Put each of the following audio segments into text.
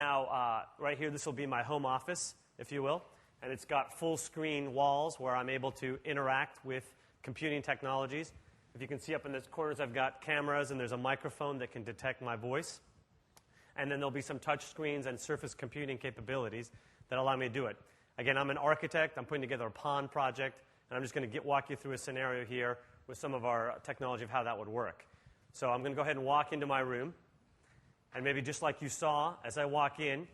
Now, right here, this will be my home office, if you will. And it's got full screen walls where I'm able to interact with computing technologies. If you can see up in the corners, I've got cameras and there's a microphone that can detect my voice. And then there'll be some touch screens and surface computing capabilities that allow me to do it. Again, I'm an architect. I'm putting together a pond project. And I'm just going to walk you through a scenario here with some of our technology of how that would work. So I'm going to go ahead and walk into my room. And maybe just like you saw, as I walk in,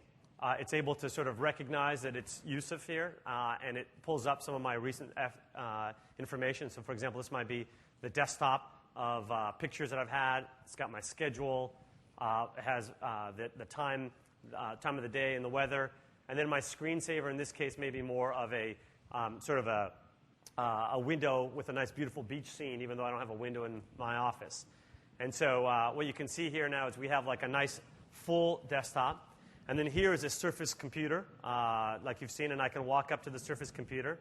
it's able to sort of recognize that it's Yusuf here, and it pulls up some of my recent information. So, for example, this might be the desktop of pictures that I've had. It's got my schedule. It has the time of the day and the weather. And then my screensaver, in this case, may be more of a sort of a window with a nice, beautiful beach scene, even though I don't have a window in my office. And so what you can see here now is we have like a nice full desktop. And then here is a Surface computer, like you've seen, and I can walk up to the Surface computer.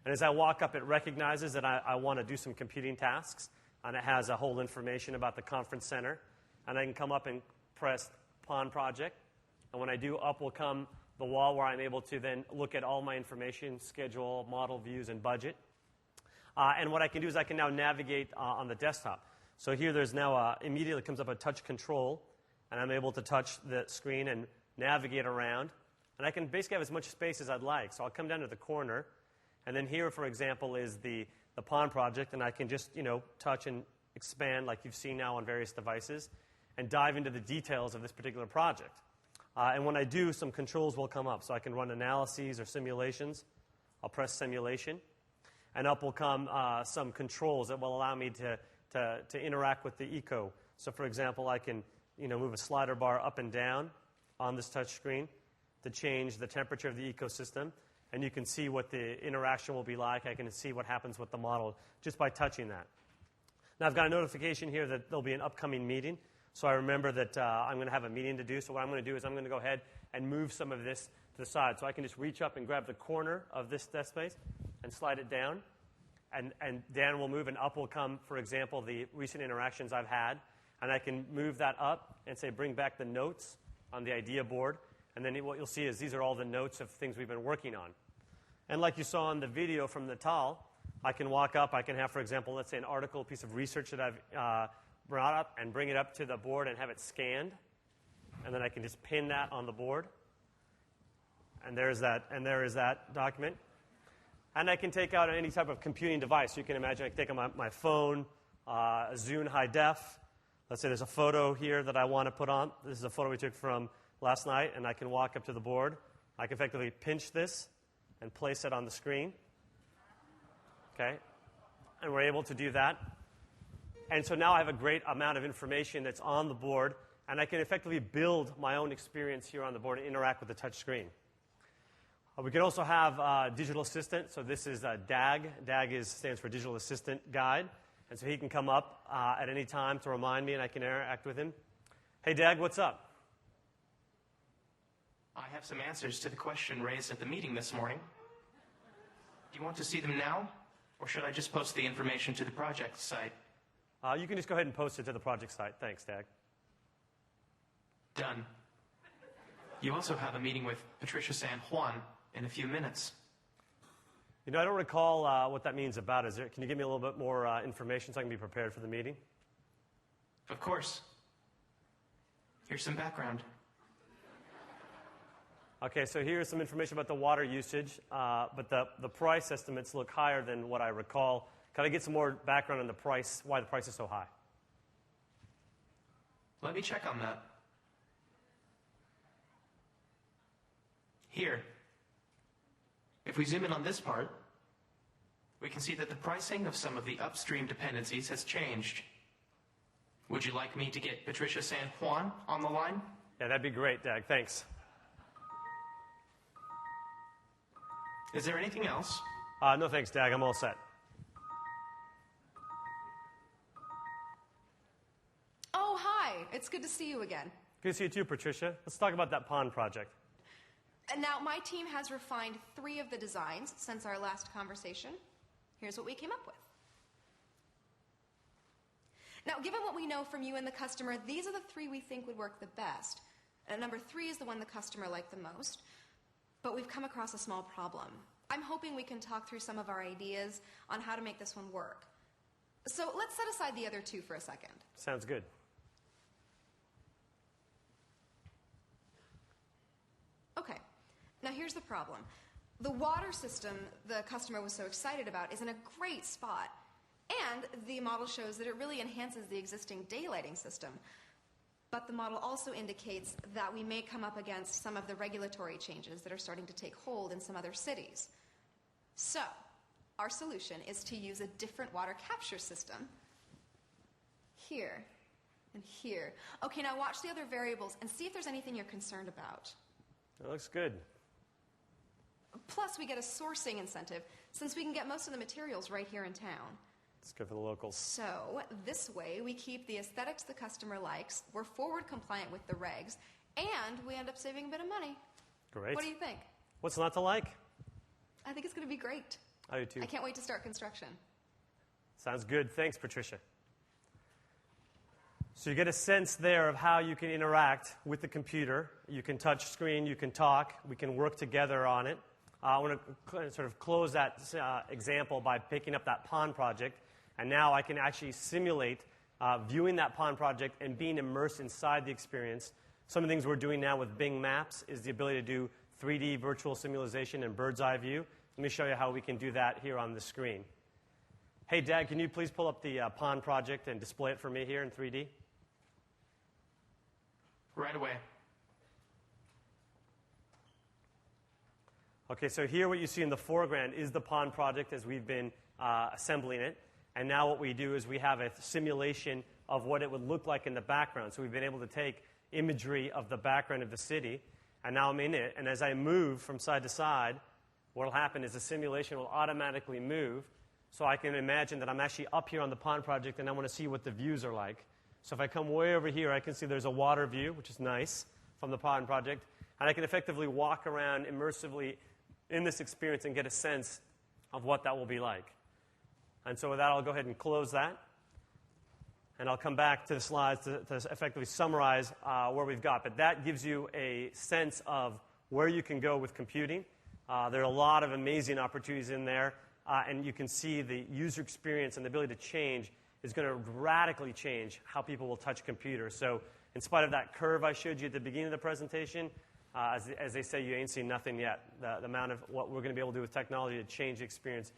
And as I walk up, it recognizes that I want to do some computing tasks. And it has a whole information about the conference center. And I can come up and press Pond Project. And when I do, up will come the wall where I'm able to then look at all my information, schedule, model views, and budget. And what I can do is I can now navigate on the desktop. So here there's now immediately comes up a touch control, and I'm able to touch the screen and navigate around. And I can basically have as much space as I'd like. So I'll come down to the corner, and then here, for example, is the Pond Project, and I can just touch and expand like you've seen now on various devices and dive into the details of this particular project. And when I do, some controls will come up. So I can run analyses or simulations. I'll press simulation. And up will come some controls that will allow me to interact with the eco. So, for example, I can move a slider bar up and down on this touch screen to change the temperature of the ecosystem. And you can see what the interaction will be like. I can see what happens with the model just by touching that. Now, I've got a notification here that there'll be an upcoming meeting. So I remember that I'm going to have a meeting to do. So what I'm going to do is I'm going to go ahead and move some of this to the side. So I can just reach up and grab the corner of this desk space and slide it down. And down will move, and up will come, for example, the recent interactions I've had. And I can move that up and say, bring back the notes on the idea board. And then what you'll see is these are all the notes of things we've been working on. And like you saw in the video from Natal, I can walk up. I can have, for example, let's say an article, a piece of research that I've brought up and bring it up to the board and have it scanned. And then I can just pin that on the board. And there is that document. And I can take out any type of computing device. You can imagine I can take out my phone, a Zune high def. Let's say there's a photo here that I want to put on. This is a photo we took from last night, and I can walk up to the board. I can effectively pinch this and place it on the screen. Okay? And we're able to do that. And so now I have a great amount of information that's on the board, and I can effectively build my own experience here on the board and interact with the touch screen. We can also have Digital Assistant. So this is DAG. DAG stands for Digital Assistant Guide. And so he can come up at any time to remind me, and I can interact with him. Hey, DAG, what's up? I have some answers to the question raised at the meeting this morning. Do you want to see them now, or should I just post the information to the project site? You can just go ahead and post it to the project site. Thanks, DAG. Done. You also have a meeting with Patricia San Juan in a few minutes. I don't recall what that means about. Can you give me a little bit more information so I can be prepared for the meeting? Of course. Here's some background. Okay, so here's some information about the water usage, but the price estimates look higher than what I recall. Can I get some more background on the price, why the price is so high? Let me check on that. Here. If we zoom in on this part, we can see that the pricing of some of the upstream dependencies has changed. Would you like me to get Patricia San Juan on the line? Yeah, that'd be great, Dag. Thanks. Is there anything else? No, thanks, Dag. I'm all set. Oh, hi. It's good to see you again. Good to see you too, Patricia. Let's talk about that pond project. And now my team has refined 3 of the designs since our last conversation. Here's what we came up with. Now, given what we know from you and the customer, these are the 3 we think would work the best. Number 3 is the one the customer liked the most, but we've come across a small problem. I'm hoping we can talk through some of our ideas on how to make this one work. So let's set aside the other 2 for a second. Sounds good. Okay, now here's the problem. The water system the customer was so excited about is in a great spot, and the model shows that it really enhances the existing daylighting system. But the model also indicates that we may come up against some of the regulatory changes that are starting to take hold in some other cities. So, our solution is to use a different water capture system here and here. Okay, now watch the other variables and see if there's anything you're concerned about. That looks good. Plus, we get a sourcing incentive since we can get most of the materials right here in town. It's good for the locals. So, this way, we keep the aesthetics the customer likes, we're forward compliant with the regs, and we end up saving a bit of money. Great. What do you think? What's not to like? I think it's going to be great. I do too. I can't wait to start construction. Sounds good. Thanks, Patricia. So you get a sense there of how you can interact with the computer. You can touch screen, you can talk, we can work together on it. I want to sort of close that example by picking up that pond project. And now I can actually simulate viewing that pond project and being immersed inside the experience. Some of the things we're doing now with Bing Maps is the ability to do 3D virtual simulation and bird's eye view. Let me show you how we can do that here on the screen. Hey, Dad, can you please pull up the pond project and display it for me here in 3D? Right away. Okay, so here what you see in the foreground is the pond project as we've been assembling it. And now what we do is we have a simulation of what it would look like in the background. So we've been able to take imagery of the background of the city, and now I'm in it. And as I move from side to side, what will happen is the simulation will automatically move. So I can imagine that I'm actually up here on the pond project, and I want to see what the views are like. So if I come way over here, I can see there's a water view, which is nice, from the pond project. And I can effectively walk around immersively in this experience and get a sense of what that will be like. And so with that, I'll go ahead and close that. And I'll come back to the slides to effectively summarize where we've got. But that gives you a sense of where you can go with computing. There are a lot of amazing opportunities in there. And you can see the user experience and the ability to change is going to radically change how people will touch computers. So in spite of that curve I showed you at the beginning of the presentation, as they say, you ain't seen nothing yet. The amount of what we're going to be able to do with technology to change the experience